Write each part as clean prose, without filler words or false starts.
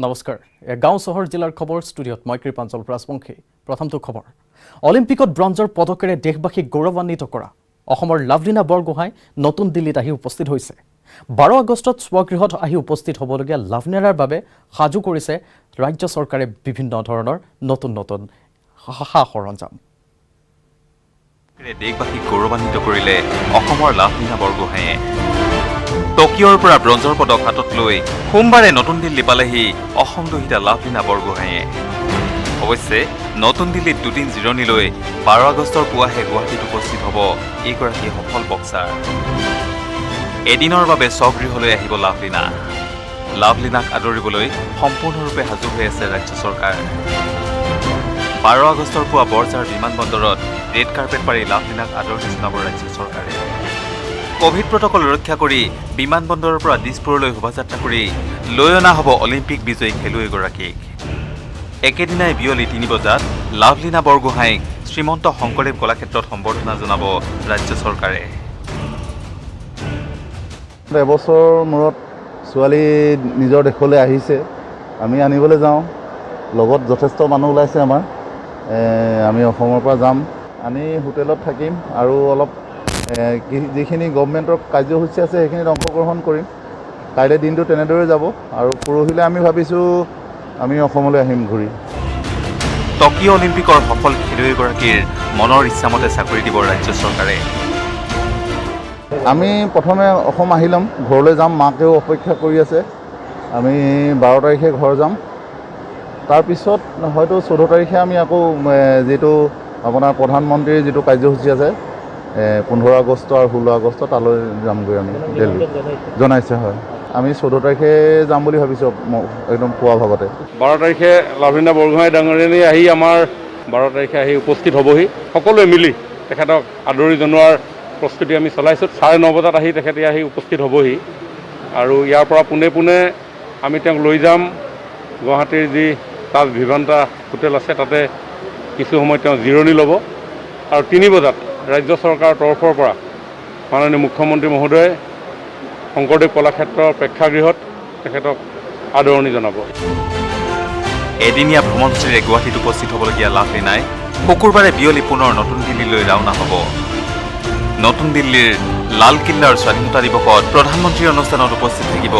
নমস্কাৰ গাঁও চহৰ জিলাৰ খবৰ ষ্টুডিঅ'ত মই কৃপাঞ্চল ৰাজবংশী প্ৰথমটো খবৰ অলিম্পিকত ব্ৰঞ্জৰ পদকেৰে দেশবাসীক গৌৰৱান্বিত কৰা অসমৰ লাভলীনা বৰগোহাঁই নতুন দিল্লীত আহি উপস্থিত হৈছে 12 আগষ্টত স্বগৃহত আহি উপস্থিত হ'বলগীয়া লাভলীনাৰ বাবে সাজু কৰিছে ৰাজ্য চৰকাৰে বিভিন্ন ধৰণৰ নতুন সা সৰঞ্জাম দেশবাসীক গৌৰৱান্বিত কৰিলে অসমৰ লাভলীনা বৰগোহাঁয়ে টকিঅ'ৰ পৰা ব্ৰঞ্জৰ পদক হাতত লৈ সোমবাৰে নতুন দিল্লী পালেহি অসম দহিতা লাভলীনা বৰগোহাঁয়ে অৱশ্যে নতুন দিল্লীত দুদিন জিৰণি লৈ 12 আগষ্টৰ পুৱাহে গুৱাহাটীত উপস্থিত হ'ব এইগৰাকী সফল বক্সাৰ এদিনৰ বাবে স্বগৃহলৈ আহিব লাভলীনাক আদৰিবলৈ সম্পূৰ্ণৰূপে সাজু হৈ আছে ৰাজ্য চৰকাৰ 12 আগষ্টৰ পুৱা বৰঝাৰ বিমানবন্দৰত ৰেড কাৰ্পেট পাৰি লাভলীনাক আদৰণি জনাব ৰাজ্য চৰকাৰে কোভিড প্ৰটকল ৰক্ষা কৰি বিমানবন্দৰৰ পৰা দিছপুৰলৈ শোভাযাত্ৰা কৰি লৈ অনা হ'ব অলিম্পিক বিজয়ী খেলুৱৈগৰাকীক একেদিনাই বিয়লি 3 বজাত লাভলীনা বৰগোহাঁইক শ্ৰীমন্ত শংকৰদেৱ কলাক্ষেত্ৰত সম্বৰ্ধনা জনাব ৰাজ্য চৰকাৰে এবছৰ মূৰত ছোৱালী নিজৰ দেশলৈ আহিছে আমি আনিবলৈ যাওঁ লগত যথেষ্ট মানুহ ওলাইছে আমাৰ আমি অসমৰ পৰা যাম আনি হোটেলত থাকিম আৰু অলপ যিখিনি গভৰ্ণমেণ্টৰ কাৰ্যসূচী আছে সেইখিনিত অংশগ্ৰহণ কৰিম কাইলৈ দিনটো তেনেদৰে যাব আৰু পৰহিলৈ আমি ভাবিছোঁ আমি অসমলৈ আহিম ঘূৰি টকিঅ' অলিম্পিকৰ সফল খেলুৱৈগৰাকীৰ মনৰ ইচ্ছামতে চাকৰি দিব ৰাজ্য চৰকাৰে আমি প্ৰথমে অসম আহি ল'ম ঘৰলৈ যাম মাকেও অপেক্ষা কৰি আছে আমি 12 তাৰিখে ঘৰ যাম তাৰপিছত হয়তো 14 তাৰিখে আমি আকৌ যিটো আপোনাৰ প্ৰধানমন্ত্ৰীৰ যিটো কাৰ্যসূচী আছে 15 আগষ্ট আৰু 16 আগষ্ট তালৈ যামগৈ আমি দিল্লী জনাইছে হয় আমি 14 তাৰিখে যাম বুলি ভাবিছোঁ একদম পুৱা ভাগতে 12 তাৰিখে লাভলীনা বৰগোহাঁই ডাঙৰীয়ানী আহি আমাৰ 12 তাৰিখে আহি উপস্থিত হ'বহি সকলোৱে মিলি তেখেতক আদৰি জনোৱাৰ প্ৰস্তুতি আমি চলাইছোঁ 9:30 বজাত আহি তেখেতে আহি উপস্থিত হ'বহি আৰু ইয়াৰ পৰা পোনে আমি তেওঁক লৈ যাম গুৱাহাটীৰ যি তাজ ভিভান্তা হোটেল আছে তাতে কিছু সময় তেওঁ জিৰণি ল'ব আৰু 3 বজাত ৰাজ্য চৰকাৰৰ তৰফৰ পৰা মাননীয় মুখ্যমন্ত্ৰী মহোদয়ে শংকৰদেৱ কলাক্ষেত্ৰৰ প্ৰেক্ষাগৃহত তেখেতক আদৰণি জনাব এদিনীয়া ভ্ৰমণসূচীৰে গুৱাহাটীত উপস্থিত হ'বলগীয়া লাভলীনাই শুকুৰবাৰে বিয়লি পুনৰ নতুন দিল্লীলৈ ৰাওনা হ'ব নতুন দিল্লীৰ লালকিল্লাৰ স্বাধীনতা দিৱসত প্ৰধানমন্ত্ৰীৰ অনুষ্ঠানত উপস্থিত থাকিব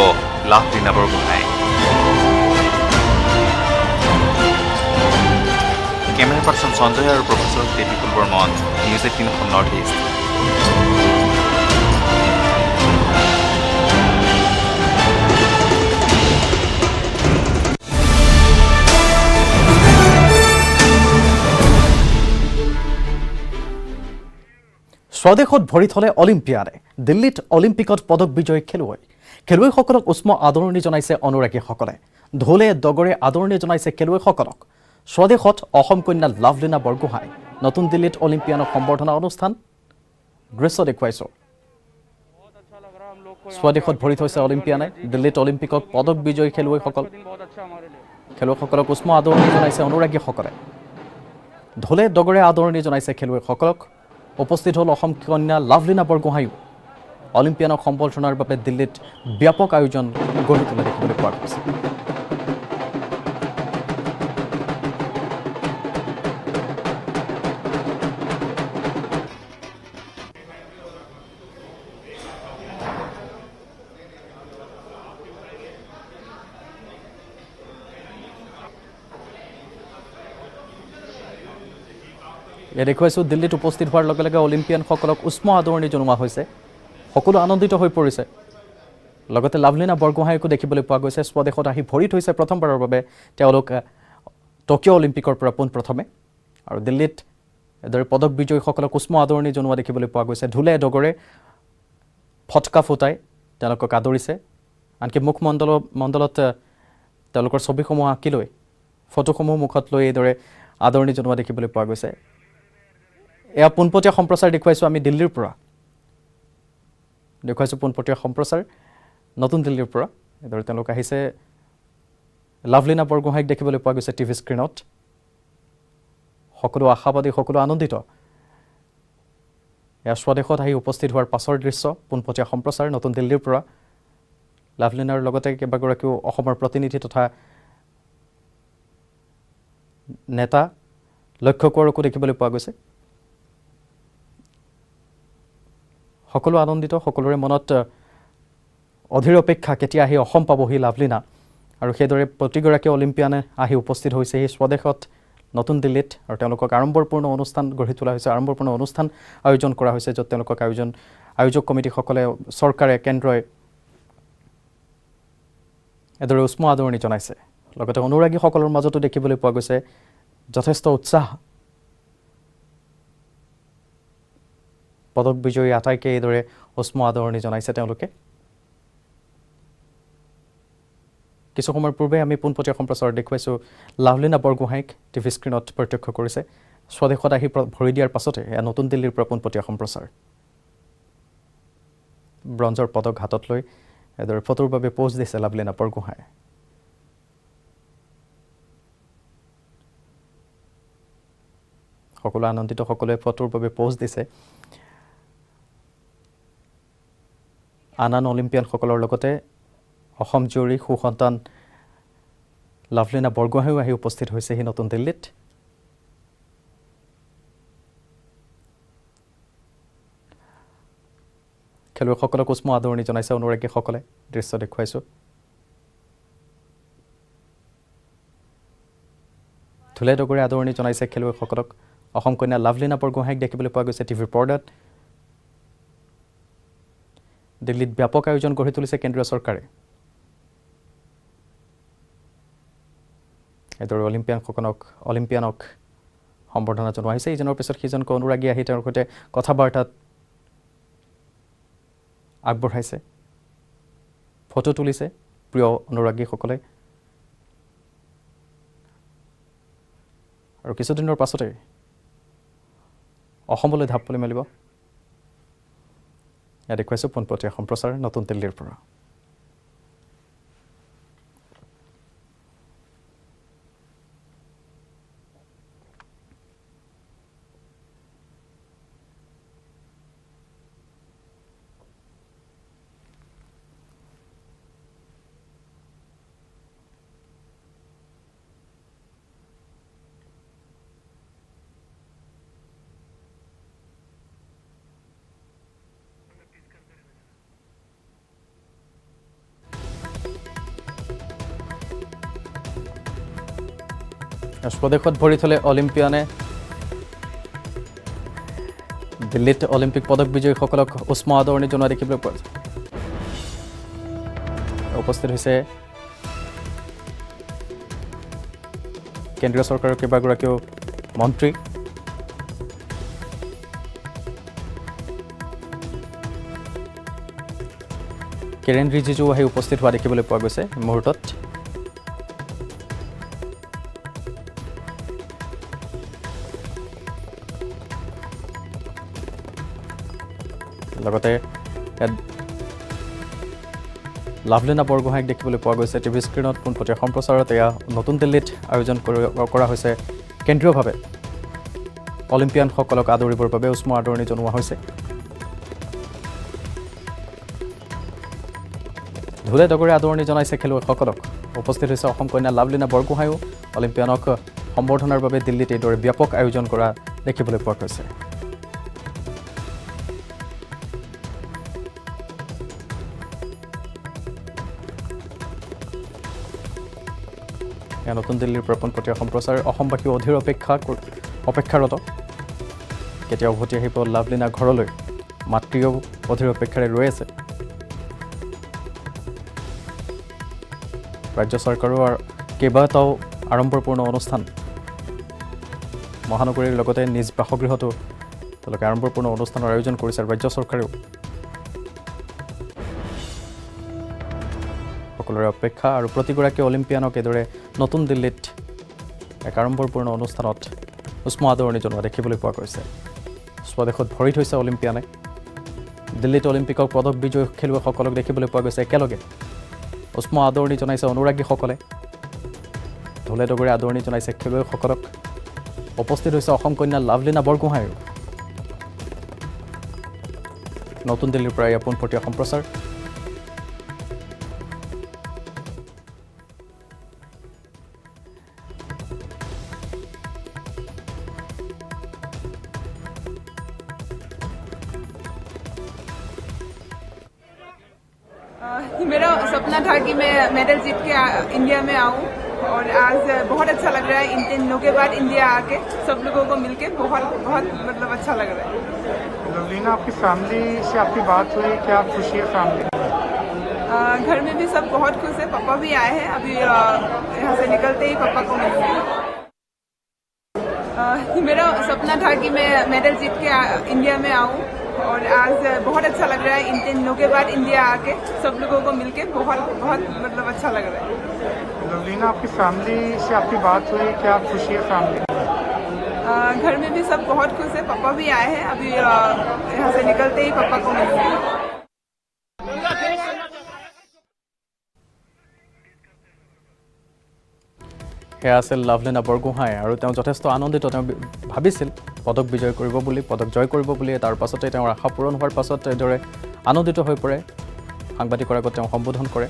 লাভলীনা বৰগোহাঁই কেমেৰা পাৰ্চন সঞ্জয় আৰু প্ৰফেচৰ বিপুল বৰ্মন নিউজ 18 নৰ্থ ইষ্ট স্বদেশত ভৰি থলে অলিম্পিয়াডে দিল্লীত অলিম্পিকত পদক বিজয়ী খেলুৱৈসকলক উষ্ম আদৰণি জনাইছে অনুৰাগীসকলে ঢোলে ডগৰে আদৰণি জনাইছে খেলুৱৈসকলক স্বদেশত অসম কন্যা লাভলীনা বৰগোহাঁই নতুন দিল্লীত অলিম্পিয়ানক সম্বৰ্ধনা অনুষ্ঠান দৃশ্য দেখুৱাইছো স্বদেশত ভৰি থৈছে অলিম্পিয়ানে দিল্লীত অলিম্পিকত পদক বিজয়ী খেলুৱৈসকলক উষ্ম আদৰণি জনাইছে অনুৰাগীসকলে ঢোলে ডগৰে আদৰণি জনাইছে খেলুৱৈসকলক উপস্থিত হ'ল অসম কন্যা লাভলীনা বৰগোহাঁইও অলিম্পিয়ানক সম্বৰ্ধনাৰ বাবে দিল্লীত ব্যাপক আয়োজন গঢ়ি তোলা দেখিবলৈ পোৱা গৈছে দেখুৱাইছোঁ দিল্লীত উপস্থিত হোৱাৰ লগে লগে অলিম্পিয়ানসকলক উষ্ম আদৰণি জনোৱা হৈছে সকলো আনন্দিত হৈ পৰিছে লগতে লাভলীনা বৰগোহাঁইকো দেখিবলৈ পোৱা গৈছে স্বদেশত আহি ভৰি থৈছে প্ৰথমবাৰৰ বাবে তেওঁলোক টকিঅ' অলিম্পিকৰ পৰা পোনপ্ৰথমে আৰু দিল্লীত এদৰে পদক বিজয়ীসকলক উষ্ম আদৰণি জনোৱা দেখিবলৈ পোৱা গৈছে ঢোলে ডগৰে ফটকা ফুটাই তেওঁলোকক আদৰিছে আনকি মুখমণ্ডলত তেওঁলোকৰ ছবিসমূহ আঁকি লৈ ফটোসমূহ মুখত লৈ এইদৰে আদৰণি জনোৱা দেখিবলৈ পোৱা গৈছে এয়া পোনপটীয়া সম্প্ৰচাৰ দেখুৱাইছোঁ আমি দিল্লীৰ পৰা দেখুৱাইছোঁ পোনপটীয়া সম্প্ৰচাৰ নতুন দিল্লীৰ পৰা এইদৰে তেওঁলোক আহিছে লাভলীনা বৰগোহাঁইক দেখিবলৈ পোৱা গৈছে টিভি স্ক্ৰীণত সকলো আশাবাদী সকলো আনন্দিত এয়া স্বদেশত আহি উপস্থিত হোৱাৰ পাছৰ দৃশ্য পোনপটীয়া সম্প্ৰচাৰ নতুন দিল্লীৰ পৰা লাভলীনাৰ লগতে কেইবাগৰাকীও অসমৰ প্ৰতিনিধি তথা নেতা লক্ষ্য কৰোঁকো দেখিবলৈ পোৱা গৈছে সকলো আনন্দিত সকলোৰে মনত অধীৰ অপেক্ষা কেতিয়া আহি অসম পাবহি লাভলীনা আৰু সেইদৰে প্ৰতিগৰাকী অলিম্পিয়ানে আহি উপস্থিত হৈছে এই স্বদেশত নতুন দিল্লীত আৰু তেওঁলোকক আড়ম্বৰপূৰ্ণ অনুষ্ঠান গঢ়ি তোলা হৈছে আড়ম্বৰপূৰ্ণ অনুষ্ঠান আয়োজন কৰা হৈছে য'ত তেওঁলোকক আয়োজক কমিটিসকলে চৰকাৰে কেন্দ্ৰই এদৰে উষ্ম আদৰণি জনাইছে লগতে অনুৰাগীসকলৰ মাজতো দেখিবলৈ পোৱা গৈছে যথেষ্ট উৎসাহ পদক বিজয়ী আটাইকে এইদৰে উষ্ম আদৰণি জনাইছে তেওঁলোকে কিছু সময়ৰ পূৰ্বে আমি পোনপটীয়া সম্প্ৰচাৰ দেখুৱাইছোঁ লাভলীনা বৰগোহাঁইক টিভি স্ক্ৰীণত প্ৰত্যক্ষ কৰিছে স্বদেশত আহি ভৰি দিয়াৰ পাছতে এয়া নতুন দিল্লীৰ পৰা পোনপটীয়া সম্প্ৰচাৰ ব্ৰঞ্জৰ পদক হাতত লৈ এদৰে ফটোৰ বাবে পোজ দিছে লাভলীনা বৰগোহাঁই সকলো আনন্দিত সকলোৱে ফটোৰ বাবে পোজ দিছে আন অলিম্পিয়ানসকলৰ লগতে অসম জুৰি সুসন্তান লাভলীনা বৰগোহাঁইও আহি উপস্থিত হৈছেহি নতুন দিল্লীত খেলুৱৈসকলক উষ্ম আদৰণি জনাইছে অনুৰাগীসকলে দৃশ্য দেখুৱাইছোঁ ধুলে ডগৰে আদৰণি জনাইছে খেলুৱৈসকলক অসম কন্যা লাভলীনা বৰগোহাঁইক দেখিবলৈ পোৱা গৈছে টিভিৰ পৰ্দাত দিল্লীত ব্যাপক আয়োজন গঢ়ি তুলিছে কেন্দ্ৰীয় চৰকাৰে এদৰে অলিম্পিয়ানক সম্বৰ্ধনা জনোৱা হৈছে ইজনৰ পিছত সিজনকৈ অনুৰাগী আহি তেওঁৰ সৈতে কথা বাৰ্তাত আগবঢ়াইছে ফটো তুলিছে প্ৰিয় অনুৰাগীসকলে আৰু কিছুদিনৰ পাছতে অসমলৈ ঢাপলি মেলিব এয়া দেখুৱাইছোঁ পোনপটীয়া সম্প্ৰচাৰ নতুন দিল্লীৰ পৰা স্বদেশত ভৰি থলে অলিম্পিয়ানে দিল্লীত অলিম্পিক পদক বিজয়ীসকলক উষ্ম আদৰণি জনোৱা দেখিবলৈ পোৱা যায় উপস্থিত হৈছে কেন্দ্ৰীয় চৰকাৰৰ কেইবাগৰাকীও মন্ত্ৰী কিৰেণ ৰিজিজু আহি উপস্থিত হোৱা দেখিবলৈ পোৱা গৈছে মুহূৰ্তত লগতে লাভলীনা বৰগোহাঁইক দেখিবলৈ পোৱা গৈছে টিভি স্ক্ৰীণত পোনপটীয়া সম্প্ৰচাৰত এয়া নতুন দিল্লীত আয়োজন কৰা হৈছে কেন্দ্ৰীয়ভাৱে অলিম্পিয়ানসকলক আদৰিবৰ বাবে উষ্ম আদৰণি জনোৱা হৈছে ধুলে ডগৰে আদৰণি জনাইছে খেলুৱৈসকলক উপস্থিত হৈছে অসম কন্যা লাভলীনা বৰগোহাঁইও অলিম্পিয়ানক সম্বৰ্ধনাৰ বাবে দিল্লীত এইদৰে ব্যাপক আয়োজন কৰা দেখিবলৈ পোৱা গৈছে নতুন দিল্লীৰ পৰা পোনপটীয়া সম্প্ৰচাৰ অসমবাসী অধীৰ অপেক্ষাৰত কেতিয়া উভতি আহিব লাভলীনা ঘৰলৈ মাতৃও অধীৰ অপেক্ষাৰে ৰৈ আছে ৰাজ্য চৰকাৰৰ কেইবাটাও আড়ম্বৰপূৰ্ণ অনুষ্ঠান মহানগৰীৰ লগতে নিজ বাসগৃহতো তেওঁলোকে আড়ম্বৰপূৰ্ণ অনুষ্ঠানৰ আয়োজন কৰিছে ৰাজ্য চৰকাৰেও সকলোৰে অপেক্ষা আৰু প্ৰতিগৰাকী অলিম্পিয়ানক এইদৰে নতুন দিল্লীত এক আড়ম্বৰপূৰ্ণ অনুষ্ঠানত উষ্ম আদৰণি জনোৱা দেখিবলৈ পোৱা গৈছে স্বদেশত ভৰি থৈছে অলিম্পিয়ানে দিল্লীত অলিম্পিকৰ পদক বিজয়ী খেলুৱৈসকলক দেখিবলৈ পোৱা গৈছে একেলগে উষ্ম আদৰণি জনাইছে অনুৰাগীসকলে ঢোলে ডগৰে আদৰণি জনাইছে খেলুৱৈসকলক উপস্থিত হৈছে অসম কন্যা লাভলীনা বৰগোহাঁইও নতুন দিল্লীৰ পৰা এয়া পোনপটীয়া সম্প্ৰচাৰ मेरा सपना था कि मैं मेडल जीत के इंडिया में आऊँ और आज बहुत अच्छा लग रहा है। इन 3 दिनों के बाद इंडिया आके सब लोगों को मिलके बहुत मतलब अच्छा लग रहा है। लवलीना, आपकी फैमिली से आपकी बात हुई, क्या खुशी है फैमिली? घर में भी सब बहुत खुश है। पापा भी आए हैं, अभी यहाँ से निकलते ही पापा को मिलूंगी। मेरा सपना था कि मैं मेडल जीत के इंडिया में आऊँ और आज बहुत अच्छा लग रहा है। इन 3 दिनों के बाद इंडिया आके सब लोगों को मिलके बहुत मतलब अच्छा लग रहा है। लवलीना, आपकी फैमिली से आपकी बात हुई, क्या खुशी है फैमिली? घर में भी सब बहुत खुश है। पापा भी आए हैं, अभी यहाँ से निकलते ही पापा को मिलूंगी। সেয়া আছিল লাভলীনা বৰগোহাঁই আৰু তেওঁ যথেষ্ট আনন্দিত। তেওঁ ভাবিছিল পদক বিজয় কৰিব বুলি, পদক জয় কৰিব বুলি। তাৰ পাছতে তেওঁৰ আশা পূৰণ হোৱাৰ পাছত এইদৰে আনন্দিত হৈ পৰে। সাংবাদিকৰ আগত তেওঁ সম্বোধন কৰে।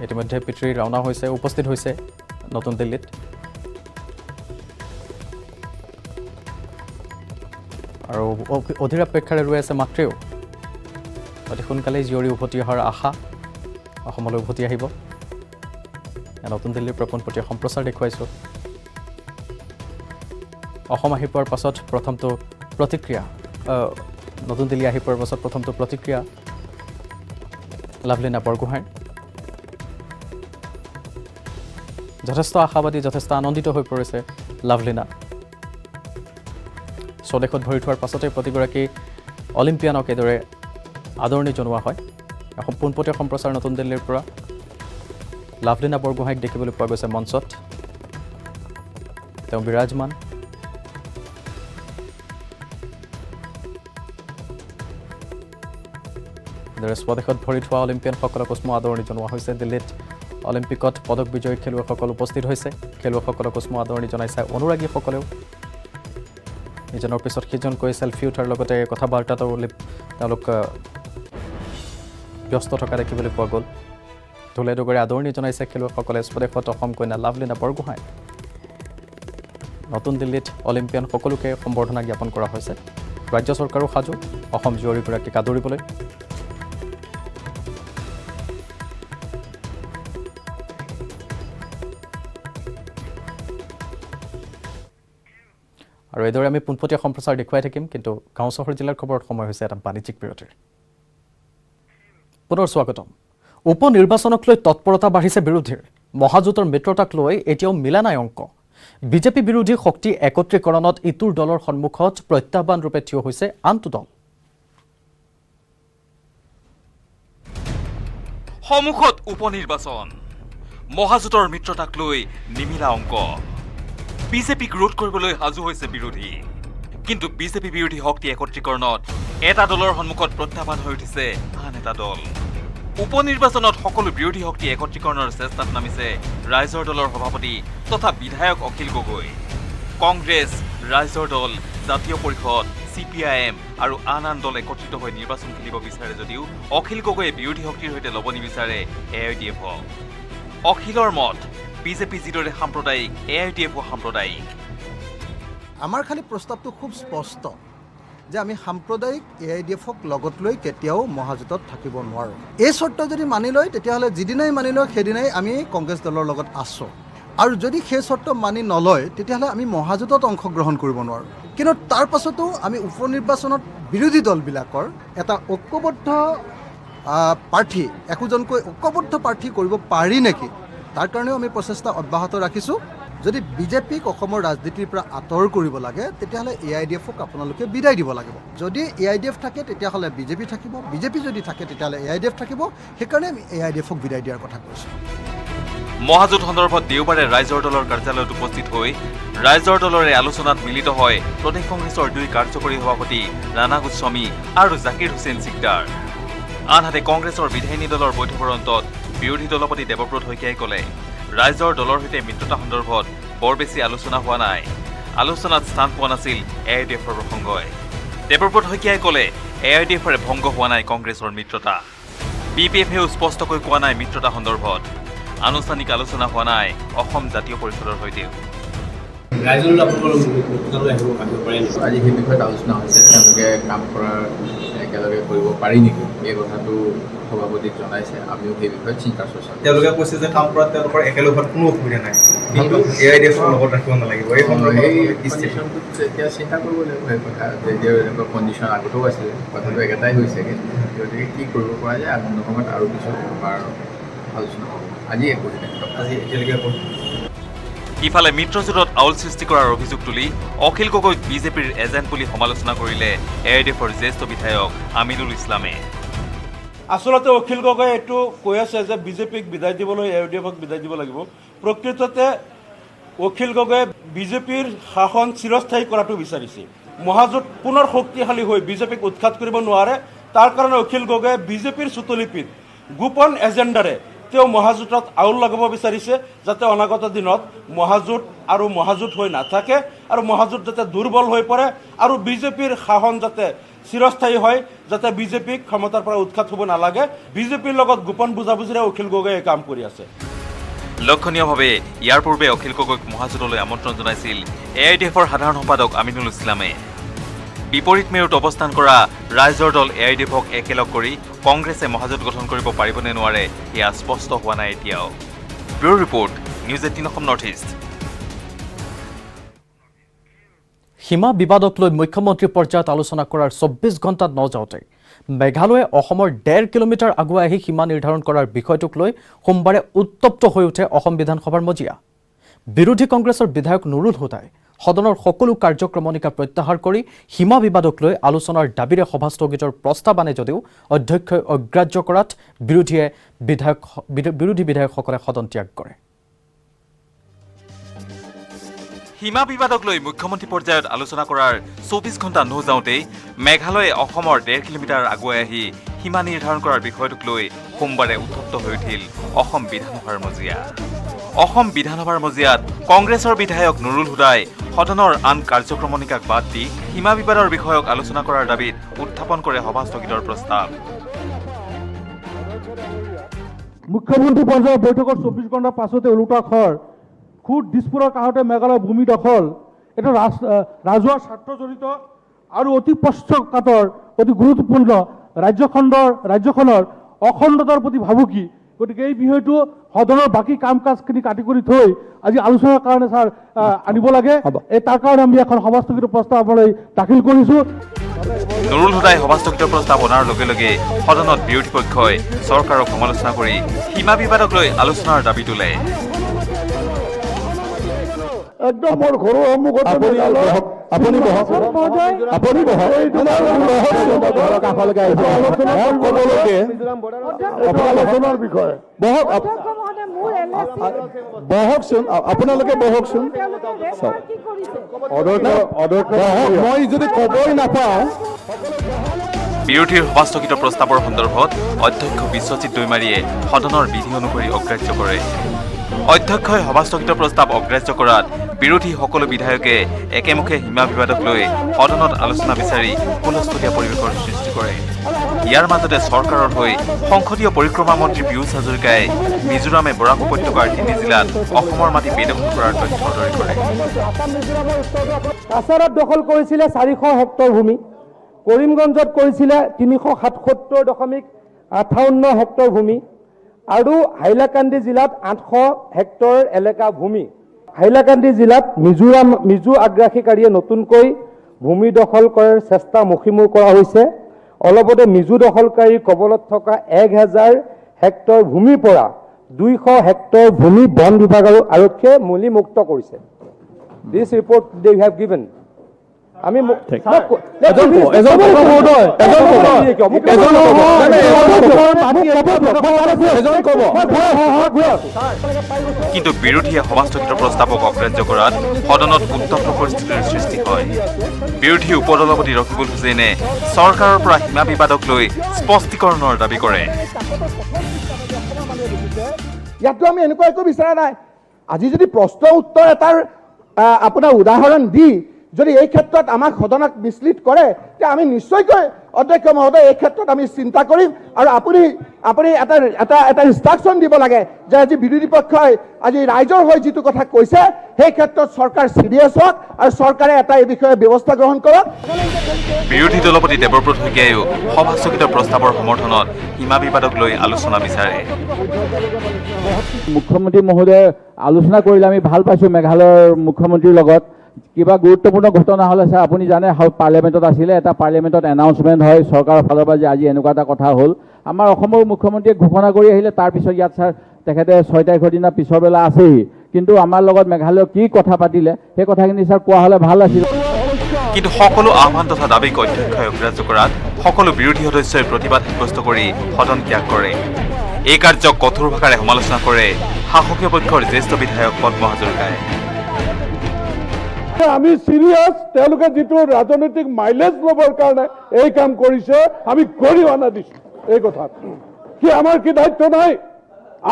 ইতিমধ্যে পিতৃ ৰাওনা হৈছে, উপস্থিত হৈছে নতুন দিল্লীত। আৰু অধীৰ অপেক্ষাৰে ৰৈ আছে মাতৃও। অতি সোনকালেই জীয়ৰী উভতি অহাৰ আশা, অসমলৈ উভতি আহিব। নতুন দিল্লীৰ পৰা পোনপটীয়া সম্প্ৰচাৰ দেখুৱাইছোঁ। অসম আহি পোৱাৰ পাছত প্ৰথমটো প্ৰতিক্ৰিয়া, নতুন দিল্লী আহি পোৱাৰ পাছত প্ৰথমটো প্ৰতিক্ৰিয়া লাভলীনা বৰগোহাঁইৰ। যথেষ্ট আশাবাদী, যথেষ্ট আনন্দিত হৈ পৰিছে লাভলীনা। স্বদেশত ভৰি থোৱাৰ পাছতে প্ৰতিগৰাকী অলিম্পিয়ানক এইদৰে আদৰণি জনোৱা হয়। পোনপটীয়া সম্প্ৰচাৰ নতুন দিল্লীৰ পৰা লাভলীনা বৰগোহাঁইক দেখিবলৈ পোৱা গৈছে মঞ্চত। তেওঁ বিৰাজমান। এইদৰে স্বদেশত ভৰি থোৱা অলিম্পিয়ানসকলক উষ্ম আদৰণি জনোৱা হৈছে। দিল্লীত অলিম্পিকত পদক বিজয়ী খেলুৱৈসকল উপস্থিত হৈছে। খেলুৱৈসকলক উষ্ম আদৰণি জনাইছে অনুৰাগীসকলেও। ইজনৰ পিছত সিজনকৈ ছেলফি উঠাৰ লগতে কথা বাৰ্তাটো তেওঁলোক ব্যস্ত থকা দেখিবলৈ পোৱা গ'ল। ঢোলে ডগৰে আদৰণি জনাইছে খেলুৱৈসকলে স্বদেশত অসম কন্যা লাভলীনা বৰগোহাঁই। নতুন দিল্লীত অলিম্পিয়ান সকলোকে সম্বৰ্ধনা জ্ঞাপন কৰা হৈছে। ৰাজ্য চৰকাৰো সাজু অসম জীয়ৰীগৰাকীক আদৰিবলৈ। আৰু এইদৰে আমি পোনপটীয়া সম্প্ৰচাৰ দেখুৱাই থাকিম। কিন্তু গাঁও চহৰ জিলাৰ খবৰত সময় হৈছে এটা বাণিজ্যিক বিৰতিৰ। পুনৰ স্বাগতম। উপ নিৰ্বাচনক লৈ তৎপৰতা বাঢ়িছে বিৰোধীৰ। মহাজোঁটৰ মিত্ৰতাক লৈ এতিয়াও মিলা নাই অংক। বিজেপি বিৰোধী শক্তি একত্ৰীকৰণত ইটোৰ দলৰ সন্মুখত প্ৰত্যাহ্বান ৰূপে থিয় হৈছে আনটো দল। সন্মুখত উপ নিৰ্বাচন, মহাজোঁটৰ মিত্ৰতাক লৈ নিমিলা অংক। বিজেপিক ৰোধ কৰিবলৈ সাজু হৈছে বিৰোধী। কিন্তু বিজেপি বিৰোধী শক্তি একত্ৰীকৰণত এটা দলৰ সন্মুখত প্ৰত্যাহ্বান হৈ উঠিছে আন এটা দল। উপ নিৰ্বাচনত সকলো বিৰোধী শক্তি একত্ৰীকৰণৰ চেষ্টাত নামিছে ৰাইজৰ দলৰ সভাপতি তথা বিধায়ক অখিল গগৈ। কংগ্ৰেছ, ৰাইজৰ দল, জাতীয় পৰিষদ, CPIM আৰু আন আন দল একত্ৰিত হৈ নিৰ্বাচন খেলিব বিচাৰে যদিও অখিল গগৈয়ে বিৰোধী শক্তিৰ সৈতে ল'ব নিবিচাৰে AIDF-ক। অখিলৰ মত, বিজেপি যিদৰে সাম্প্ৰদায়িক, AIDF-ও সাম্প্ৰদায়িক। আমাৰ খালি প্ৰস্তাৱটো খুব স্পষ্ট যে আমি সাম্প্ৰদায়িক AIDF-ক লগত লৈ কেতিয়াও মহাজোঁটত থাকিব নোৱাৰোঁ। এই চৰ্ত যদি মানি লয় তেতিয়াহ'লে যিদিনাই মানি লয় সেইদিনাই আমি কংগ্ৰেছ দলৰ লগত আছোঁ। আৰু যদি সেই চৰ্ত মানি নলয় তেতিয়াহ'লে আমি মহাজোঁটত অংশগ্ৰহণ কৰিব নোৱাৰোঁ। কিন্তু তাৰ পাছতো আমি উপ নিৰ্বাচনত বিৰোধী দলবিলাকৰ এটা ঐক্যবদ্ধ প্ৰাৰ্থী, একোজনকৈ ঐক্যবদ্ধ প্ৰাৰ্থী কৰিব পাৰি নেকি, তাৰ কাৰণেও আমি প্ৰচেষ্টা অব্যাহত ৰাখিছোঁ। যদি বিজেপিক অসমৰ ৰাজনীতিৰ পৰা আঁতৰ কৰিব লাগে তেতিয়াহ'লে AIDF-ক আপোনালোকে বিদায় দিব লাগিব। যদি AIDF থাকে তেতিয়াহ'লে বিজেপি থাকিব, বিজেপি যদি থাকে তেতিয়াহ'লে AIDF থাকিব। সেইকাৰণে আমি AIDF-ক বিদায় দিয়াৰ কথা কৈছোঁ। মহাজোঁট সন্দৰ্ভত দেওবাৰে ৰাইজৰ দলৰ কাৰ্যালয়ত উপস্থিত হৈ ৰাইজৰ দলৰে আলোচনাত মিলিত হয় প্ৰদেশ কংগ্ৰেছৰ 2 কাৰ্যকৰী সভাপতি ৰাণা গোস্বামী আৰু জাকিৰ হুছেইন সিকদাৰ। আনহাতে কংগ্ৰেছৰ বিধায়িনী দলৰ বৈঠকৰ অন্তত বিৰোধী দলপতি দেৱব্ৰত শইকীয়াই ক'লে ৰাইজৰ দলৰ সৈতে মিত্ৰতা সন্দৰ্ভত বৰ বেছি আলোচনা হোৱা নাই। আলোচনাত স্থান পোৱা নাছিল AIDF-ৰ প্ৰসংগই। দেৱব্ৰত শইকীয়াই ক'লে AIDF-ৰে ভংগ হোৱা নাই কংগ্ৰেছৰ মিত্ৰতা। BPF-এও স্পষ্টকৈ কোৱা নাই মিত্ৰতা সন্দৰ্ভত। আনুষ্ঠানিক আলোচনা হোৱা নাই অসম জাতীয় পৰিষদৰ সৈতেও। আজি সেই বিষয়ত আলোচনা হৈছে, তেওঁলোকে কাম কৰাৰ একেলগে কৰিব পাৰি নেকি, এই কথাটো সভাপতিক জনাইছে, আমিও সেই বিষয়ে চিন্তা চৰ্চা কৰিম। তেওঁলোকে কৈছে যে কাম কৰাত তেওঁলোকৰ একেলগত কোনো অসুবিধা নাই, কিন্তু AIDFৰ লগত ৰাখিব নালাগিব। এই কণ্ডিশ্যনটোত এতিয়া চিন্তা কৰিব লাগিব সেই কথা, যে এনেকুৱা কণ্ডিশ্যন আগতেও আছিলে, কথাটো একেটাই হৈছেগৈ। গতিকে কি কৰিব পৰা যায় আগন্তুক সময়ত আৰু কিছু বাৰ আলোচনা হ'ব। আজি একো আজি এতিয়ালৈকে ইফালে মিত্ৰজোঁটত আউল সৃষ্টি কৰাৰ অভিযোগ তুলি অখিল গগৈক বিজেপিৰ এজেণ্ট বুলি সমালোচনা কৰিলে AIDFৰ জ্যেষ্ঠ বিধায়ক আমিনুল ইছলামে। আচলতে অখিল গগৈ এইটো কৈ আছে যে বিজেপিক বিদায় দিবলৈ AIDFক বিদায় দিব লাগিব। প্ৰকৃততে অখিল গগৈয়ে বিজেপিৰ শাসন চিৰস্থায়ী কৰাটো বিচাৰিছে। মহাজোঁট পুনৰ শক্তিশালী হৈ বিজেপিক উৎখাত কৰিব নোৱাৰে, তাৰ কাৰণে অখিল গগৈয়ে বিজেপিৰ চুতলিপিত গোপন এজেণ্ডাৰে তেওঁ মহাজোঁটত আউল লগাব বিচাৰিছে, যাতে অনাগত দিনত মহাজোঁট আৰু মহাজোঁট হৈ নাথাকে আৰু মহাজোঁট যাতে দুৰ্বল হৈ পৰে আৰু বিজেপিৰ শাসন যাতে চিৰস্থায়ী হয়, যাতে বিজেপিক ক্ষমতাৰ পৰা উৎখাত হ'ব নালাগে। বিজেপিৰ লগত গোপন বুজাবুজিৰে অখিল গগৈয়ে কাম কৰি আছে। লক্ষণীয়ভাৱে ইয়াৰ পূৰ্বে অখিল গগৈক মহাজোঁটলৈ আমন্ত্ৰণ জনাইছিল AIDFৰ সাধাৰণ সম্পাদক আমিনুল ইছলামে। বিপৰীত মেৰুত অৱস্থান কৰা ৰাইজৰ দল AIDFক একেলগ কৰি কংগ্ৰেছে মহাজোঁট গঠন কৰিব পাৰিবনে নোৱাৰে এয়া স্পষ্ট হোৱা নাই এতিয়াও। Bureau report, news 18 Assam north east. সীমা বিবাদক লৈ মুখ্যমন্ত্ৰী পৰ্যায়ত আলোচনা কৰাৰ 24 ঘণ্টাত নযাওঁতে মেঘালয়ে অসমৰ 1.5 কিলোমিটাৰ আগুৱাই আহি সীমা নিৰ্ধাৰণ কৰাৰ বিষয়টোক লৈ সোমবাৰে উত্তপ্ত হৈ উঠে অসম বিধানসভাৰ মজিয়া। বিৰোধী কংগ্ৰেছৰ বিধায়ক নুৰুল হুদাই সদনৰ সকলো কাৰ্যক্ৰমণিকা প্ৰত্যাহাৰ কৰি সীমা বিবাদক লৈ আলোচনাৰ দাবীৰে সভা স্থগিতৰ প্ৰস্তাৱ আনে যদিও অধ্যক্ষই অগ্ৰাহ্য কৰাত বিৰোধী বিধায়কসকলে সদন ত্যাগ কৰে। সীমা বিবাদক লৈ মুখ্যমন্ত্ৰী পৰ্যায়ত আলোচনা কৰাৰ 24 ঘণ্টা নযাওঁতেই মেঘালয়ে অসমৰ 1.5 কিলোমিটাৰ আগুৱাই আহি সীমা নিৰ্ধাৰণ কৰাৰ বিষয়টোক লৈ সোমবাৰে উত্তপ্ত হৈ উঠিল অসম বিধানসভাৰ মজিয়া। অসম বিধানসভাৰ মজিয়াত কংগ্ৰেছৰ বিধায়ক নুৰুল হুদাই সদনৰ আন কাৰ্যক্ৰমণিকাক বাদ দি সীমা বিবাদৰ বিষয়ক আলোচনা কৰাৰ দাবীত উত্থাপন কৰে সভা স্থগিতৰ প্ৰস্তাৱ। মুখ্যমন্ত্ৰী পৰ্যায়ৰ বৈঠকৰ 24 ঘণ্টাৰ পাছতে ওলোটা খৰ খুদ দিছপুৰৰ কাষতে মেঘালয়ৰ ভূমি দখল, এইটো ৰাজহুৱা স্বাৰ্থজড়িত আৰু অতি পক্ষপাতৰ অতি গুৰুত্বপূৰ্ণ ৰাজ্যখনৰ অখণ্ডতাৰ প্ৰতি ভাবুকি। গতিকে এই বিষয়টো সদনৰ বাকী কাম কাজখিনি কাটি কৰি থৈ আজি আলোচনাৰ কাৰণে ছাৰ আনিব লাগে। তাৰ কাৰণে আমি এখন সভাস্থগিত প্ৰস্তাৱ আপোনালৈ দাখিল কৰিছোঁ। নুৰুল হুদাই সভাস্থগিত প্ৰস্তাৱ অনাৰ লগে লগে সদনত বিৰোধী পক্ষই চৰকাৰক সমালোচনা কৰি সীমা বিবাদক লৈ আলোচনাৰ দাবী তোলে। একদম মোৰ ঘৰৰ সন্মুখত আপুনি আলোচনাৰ বিষয়ে বহকচোন, আপোনালোকে বহকচোন। মই যদি ক'বই নাপাওঁ। বিৰোধীৰ সভাস্থগিত প্ৰস্তাৱৰ সন্দৰ্ভত অধ্যক্ষ বিশ্বজিৎ দৈমাৰীয়ে সদনৰ বিধি অনুসৰি অগ্ৰাহ্য কৰে। অধ্যক্ষই সভাস্থগিত প্ৰস্তাৱ অগ্ৰাহ্য কৰাত বিৰোধী সকলো বিধায়কে একেমুখে সীমা বিবাদক লৈ সদনত আলোচনা বিচাৰি হুলস্থুলীয়া পৰিৱেশৰ সৃষ্টি কৰে। ইয়াৰ মাজতে চৰকাৰৰ হৈ সংসদীয় পৰিক্ৰমা মন্ত্ৰী পীয়ুষ হাজৰিকাই মিজোৰামে বৰাক উপত্যকাৰ 3 জিলাত অসমৰ মাটি বেদখল কৰাৰ তথ্য সদৰি কৰে। কাছাৰত দখল কৰিছিলে 400 হেক্টৰ ভূমি, কৰিমগঞ্জত কৰিছিলে 370.58 হেক্টৰ ভূমি আৰু হাইলাকান্দি জিলাত 800 হেক্টৰ এলেকা ভূমি। হাইলাকান্দি জিলাত মিজো আগ্ৰাসীকাৰীয়ে নতুনকৈ ভূমি দখল কৰাৰ চেষ্টা মুখিমুখ কৰা হৈছে। অলপতে মিজো দখলকাৰীৰ কবলত থকা 1000 হেক্টৰ ভূমিৰ পৰা 200 হেক্টৰ ভূমি বন বিভাগ আৰু আৰক্ষীয়ে মুক্ত কৰিছে। দিছ ৰিপৰ্ট দে হেভ গিভেন। আমি কিন্তু বিৰোধীয়ে সভাস্থগিত প্ৰস্তাৱক অগ্ৰাহ্য কৰাত সদনত উত্তপ্ত পৰিস্থিতিৰ সৃষ্টি হয়। বিৰোধী উপদলপতি ৰকিবুল হুছেইনে চৰকাৰৰ পৰা সীমা বিবাদক লৈ স্পষ্টীকৰণৰ দাবী কৰে। ইয়াতো আমি এনেকুৱা একো বিচৰা নাই। আজি যদি প্ৰশ্ন উত্তৰ এটাৰ আপোনাৰ উদাহৰণ দি যদি এই ক্ষেত্ৰত আমাক সদনক মিছলিড কৰে, তেতিয়া আমি নিশ্চয়কৈ অধ্যক্ষ মহোদয় এই ক্ষেত্ৰত আমি চিন্তা কৰিম আৰু আপুনি এটা ইনষ্ট্ৰাকশ্যন দিব লাগে যে আজি বিৰোধী পক্ষই আজি ৰাইজৰ হৈ যিটো কথা কৈছে সেই ক্ষেত্ৰত চৰকাৰ চিৰিয়াছ হওক আৰু চৰকাৰে এটা এই বিষয়ে ব্যৱস্থা গ্ৰহণ কৰক। বিৰোধী দলপতি দেৱব্ৰত শইকীয়াইও সভাস্থগিত প্ৰস্তাৱৰ সমৰ্থনত সীমা বিবাদক লৈ আলোচনা বিচাৰে। মুখ্যমন্ত্ৰী মহোদয়ে আলোচনা কৰিলে আমি ভাল পাইছোঁ মেঘালয়ৰ মুখ্যমন্ত্ৰীৰ লগত। কিবা গুৰুত্বপূৰ্ণ ঘটনা হ'লে ছাৰ আপুনি জানে পাৰ্লিয়ামেণ্টত আছিলে, এটা পাৰ্লিয়ামেণ্টত এনাউন্সমেণ্ট হয় চৰকাৰৰ ফালৰ পৰা যে আজি এনেকুৱা এটা কথা হ'ল। আমাৰ অসমৰ মুখ্যমন্ত্ৰীয়ে ঘোষণা কৰি আহিলে, তাৰপিছত ইয়াত ছাৰ তেখেতে 6 তাৰিখৰ দিনা পিছৰ বেলা আছেহি, কিন্তু আমাৰ লগত মেঘালয়ৰ কি কথা পাতিলে সেই কথাখিনি ছাৰ কোৱা হ'লে ভাল আছিল। কিন্তু সকলো আহ্বান তথা দাবীক অধ্যক্ষই অগ্ৰাহ্য কৰাত সকলো বিৰোধী সদস্যই প্ৰতিবাদ সাব্যস্ত কৰি সদন ত্যাগ কৰে। এই কাৰ্যক কঠোৰ ভাষাৰে সমালোচনা কৰে শাসকীয় পক্ষৰ জ্যেষ্ঠ বিধায়ক পদ্ম হাজৰিকাই। আমি চিৰিয়াছ, তেওঁলোকে যিটো ৰাজনৈতিক মাইলেজ ল'বৰ কাৰণে এই কাম কৰিছে আমি গৰিহণা দিছোঁ। এই কথা কি আমাৰ কি দায়িত্ব নাই?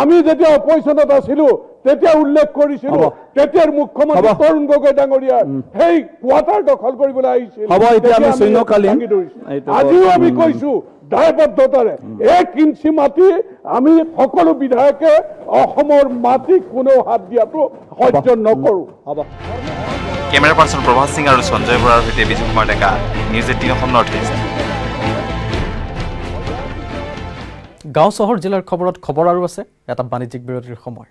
আমি যেতিয়া অপজিশ্যনত আছিলো তেতিয়া উল্লেখ কৰিছিলো, তেতিয়াৰ মুখ্যমন্ত্ৰী তৰুণ গগৈ ডাঙৰীয়া সেই কোৱাৰ্টাৰ দখল কৰিবলৈ আহিছিল। আজিও আমি কৈছো দায়বদ্ধতাৰে 1 ইঞ্চি মাটি আমি সকলো বিধায়কে অসমৰ মাটিক কোনেও হাত দিয়াটো সহ্য নকৰো। কেমেৰা পাৰ্চন প্ৰভাত সিং আৰু সঞ্জয় বৰাৰ সৈতে বিজয় Kumar Deka, news 18 Assam north east. গাঁও চহৰ জিলাৰ খবৰত খবৰ আৰু আছে এটা বাণিজ্যিক বিৰতিৰ সময়।